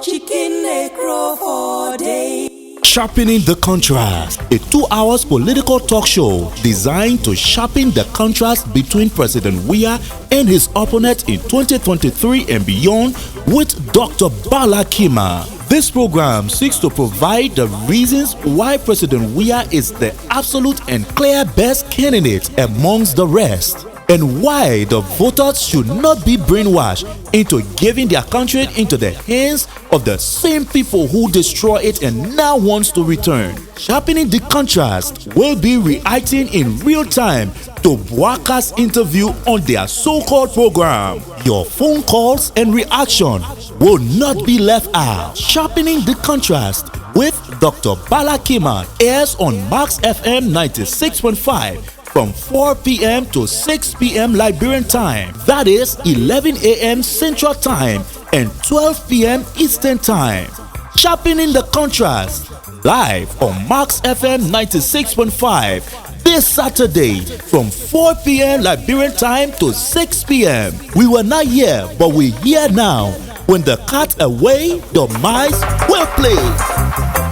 chicken necro for day. Sharpening the Contrast, a 2-hour political talk show designed to sharpen the contrast between President Weah and his opponent in 2023 and beyond with Dr. Ballah Kemah. This program seeks to provide the reasons why President Weah is the absolute and clear best candidate amongst the rest, and why the voters should not be brainwashed into giving their country into the hands of the same people who destroy it and now wants to return. Sharpening the Contrast will be reacting in real time to Bwaka's interview on their so-called program. Your phone calls and reaction will not be left out. Sharpening the Contrast with Dr. Ballah Kemah airs on Max FM 96.5 from 4 p.m. to 6 p.m. Liberian time. That is 11 a.m. Central Time and 12 p.m. Eastern Time. Sharpening the Contrast live on Max FM 96.5 this Saturday from 4 p.m. Liberian time to 6 p.m. We were not here, but we're here now. When the cat away, the mice will play.